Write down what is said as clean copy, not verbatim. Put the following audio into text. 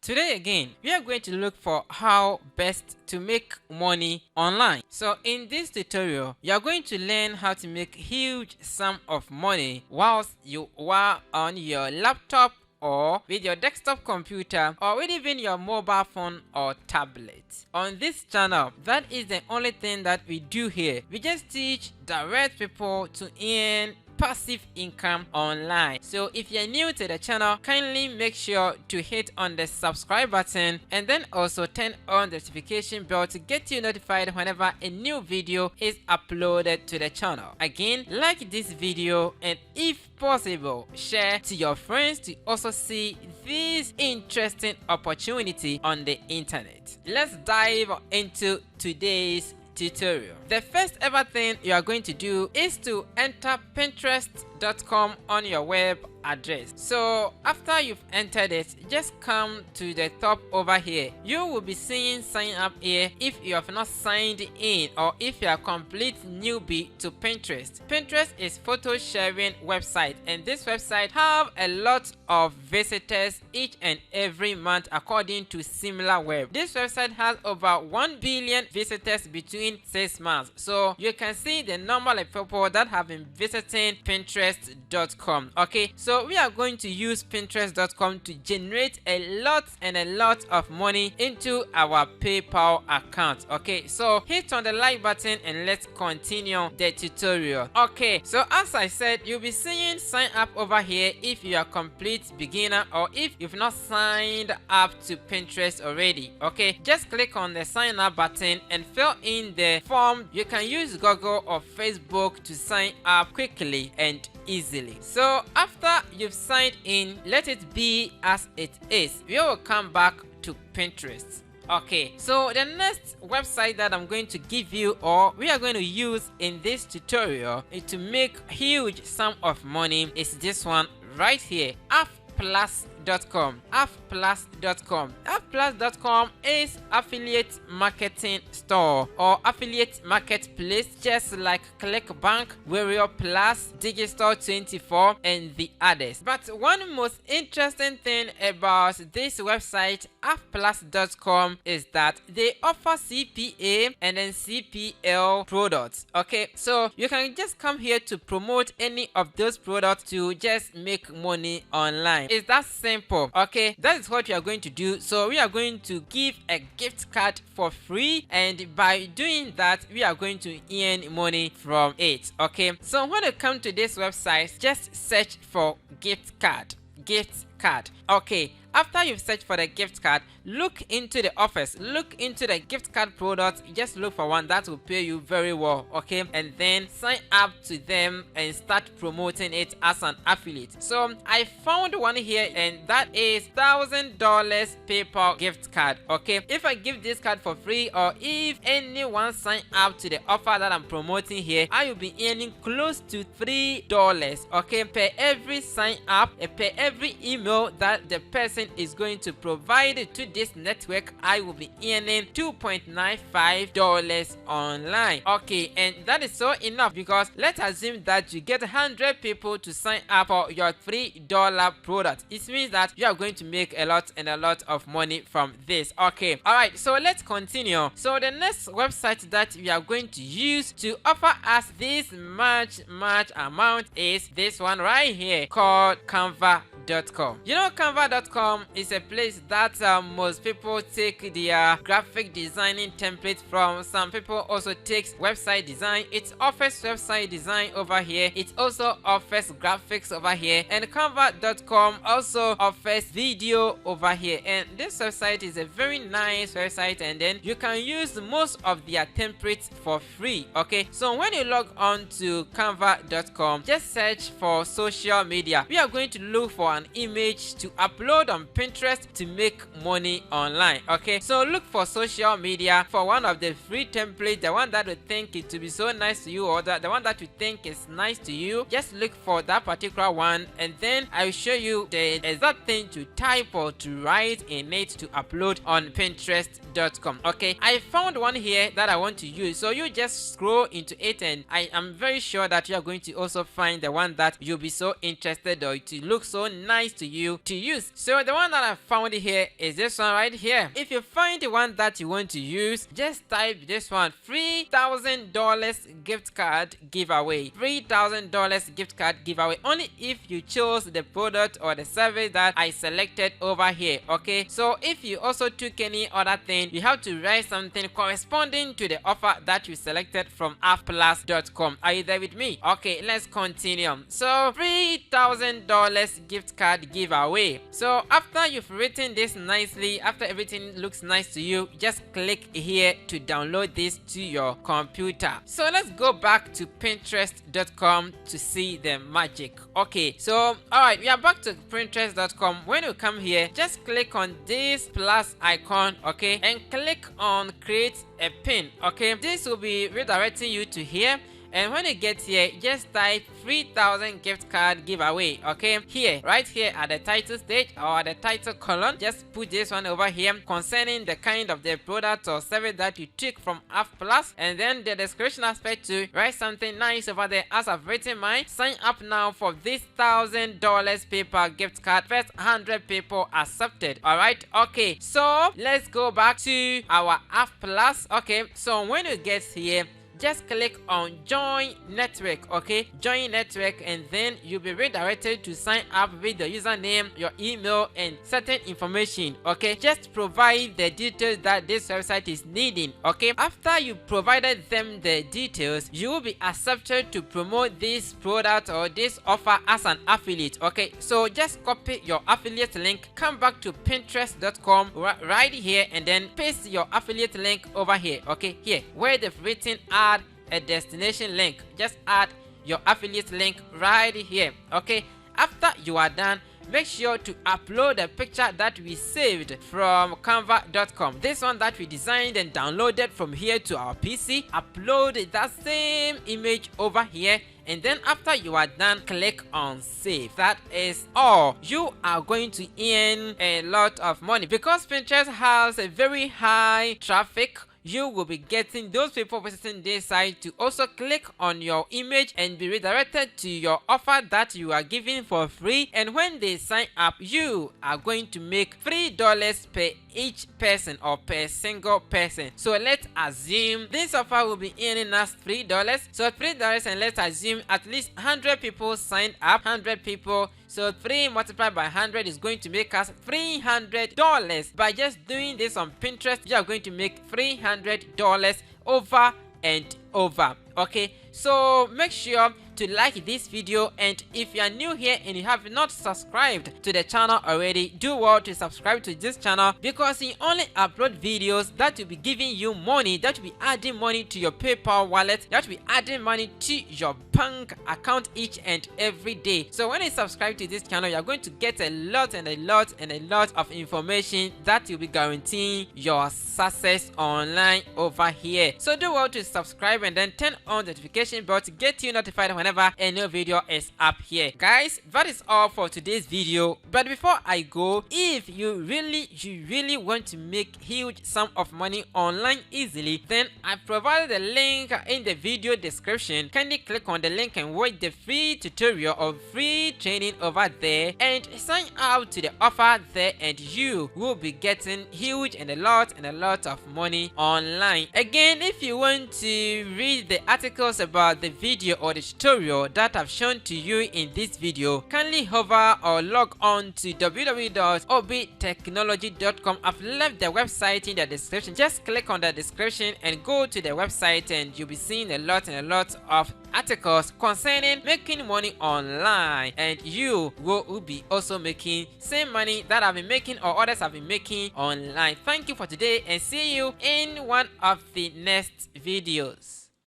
Today again, we are going to look for how best to make money online. So in this tutorial, you are going to learn how to make huge sum of money whilst you are on your laptop or with your desktop computer or with even your mobile phone or tablet. On this channel, that is the only thing that we do here. We just teach direct people to earn passive income online. So if you're new to the channel, kindly make sure to hit on the subscribe button and then also turn on the notification bell to get you notified whenever a new video is uploaded to the channel. Again, like this video and if possible, share to your friends to also see this interesting opportunity on the internet. Let's dive into today's tutorial. The first ever thing you are going to do is to enter Pinterest.com on your web address. So after you've entered it, just come to the top over here. You will be seeing sign up here if you have not signed in or if you are a complete newbie to Pinterest. Pinterest is photo sharing website, and this website have a lot of visitors each and every month according to SimilarWeb. This website has over 1 billion visitors between 6 months. So you can see the number of people that have been visiting Pinterest.com. Okay, so we are going to use Pinterest.com to generate a lot of money into our PayPal account. Okay, so hit on the like button and let's continue the tutorial. Okay, so as I said, you'll be seeing sign up over here if you are complete beginner or if you've not signed up to Pinterest already. Okay, just click on the sign up button and fill in the form. You can use Google or Facebook to sign up quickly and easily. So after you've signed in, let it be as it is. We will come back to Pinterest. Okay, so the next website that I'm going to give you or we are going to use in this tutorial to make huge sum of money is this one right here, AffPlus.com. AffPlus.com. AffPlus.com is affiliate marketing store or affiliate marketplace, just like ClickBank, Warrior Plus, Digistore24, and the others. But one most interesting thing about this website, AffPlus.com, is that they offer CPA and then CPL products. Okay, so you can just come here to promote any of those products to just make money online. It's that simple. Okay, that is what we are going to do. So we are going to give a gift card for free, and by doing that we are going to earn money from it. Okay, so when you come to this website, just search for gift card. Okay, after you've searched for the gift card, look into the offers, look into the gift card products. Just look for one that will pay you very well. Okay, and then sign up to them and start promoting it as an affiliate. So I found one here, and that is $1,000 PayPal gift card. Okay, if I give this card for free or if anyone sign up to the offer that I'm promoting here, I will be earning close to $3, okay, per every sign up, per every email that the person is going to provide to this network. I will be earning $2.95 online. Okay, and that is so enough because let's assume that you get 100 people to sign up for your $3 product. It means that you are going to make a lot of money from this. Okay, all right, so let's continue. So the next website that we are going to use to offer us this much amount is this one right here called Canva.com. You know, Canva.com is a place that most people take their graphic designing template from. Some people also take website design. It offers website design over here. It also offers graphics over here, and Canva.com also offers video over here. And this website is a very nice website, and then you can use most of their templates for free. Okay, so when you log on to Canva.com, just search for social media. We are going to look for an image to upload on Pinterest to make money online. Okay, so look for social media for one of the free templates, the one that you think it to be so nice to you, or the one that you think is nice to you. Just look for that particular one, and then I will show you the exact thing to type or to write in it to upload on Pinterest.com. Okay, I found one here that I want to use, so you just scroll into it, and I am very sure that you are going to also find the one that you'll be so interested or to look so something nice to you to use. So the one that I found here is this one right here. If you find the one that you want to use, just type this one: $3,000 gift card giveaway. $3,000 gift card giveaway, only if you chose the product or the service that I selected over here. Okay, so if you also took any other thing, you have to write something corresponding to the offer that you selected from appplus.com. Are you there with me? Okay, let's continue. So $3,000 gift card giveaway. So after you've written this nicely, after everything looks nice to you, just click here to download this to your computer. So let's go back to Pinterest.com to see the magic. Okay, so alright, we are back to Pinterest.com. When you come here, just click on this plus icon, okay, and click on create a pin. Okay, this will be redirecting you to here. And when you get here, just type 3,000 gift card giveaway. Okay, here, right here at the title stage or the title column, just put this one over here concerning the kind of the product or service that you took from Plus. And then the description aspect to write something nice over there as I've written mine. Sign up now for this $1,000 PayPal gift card. First 100 people accepted. Alright, okay, so let's go back to our Plus. Okay, so when you get here, just click on join network. Okay, join network, and then you'll be redirected to sign up with your username, your email, and certain information. Okay, just provide the details that this website is needing. Okay, after you provided them the details, you will be accepted to promote this product or this offer as an affiliate. Okay, so just copy your affiliate link, come back to Pinterest.com right here, and then paste your affiliate link over here. Okay, here where they've written add a destination link, just add your affiliate link right here. Okay, after you are done, make sure to upload a picture that we saved from canva.com. This one that we designed and downloaded from here to our PC. Upload that same image over here, and then after you are done, click on save. That is all. You are going to earn a lot of money because Pinterest has a very high traffic. You will be getting those people visiting this site to also click on your image and be redirected to your offer that you are giving for free. And when they sign up, you are going to make $3 per each person or per single person. So let's assume this offer will be earning us $3. So $3, and let's assume at least 100 people signed up. 100 people. So 3 multiplied by 100 is going to make us $300. By just doing this on Pinterest, you are going to make $300 over and over. Okay, so make sure to like this video, and if you are new here and you have not subscribed to the channel already, do well to subscribe to this channel because we only upload videos that will be giving you money, that will be adding money to your PayPal wallet, that will be adding money to your bank account each and every day. So when you subscribe to this channel, you are going to get a lot of information that will be guaranteeing your success online over here. So do well to subscribe and then turn on the notification bell to get you notified whenever a new video is up here. Guys, that is all for today's video. But before I go, if you really want to make huge sum of money online easily, then I provided a link in the video description. Kindly click on the link and watch the free tutorial or free training over there and sign up to the offer there, and you will be getting huge and a lot of money online. Again, if you want to read the articles about the video or the tutorial that I've shown to you in this video, kindly hover or log on to www.obtechnology.com. I've left the website in the description. Just click on the description and go to the website, and you'll be seeing a lot of articles concerning making money online, and you will be also making same money that I've been making or others have been making online. Thank you for today, and see you in one of the next videos.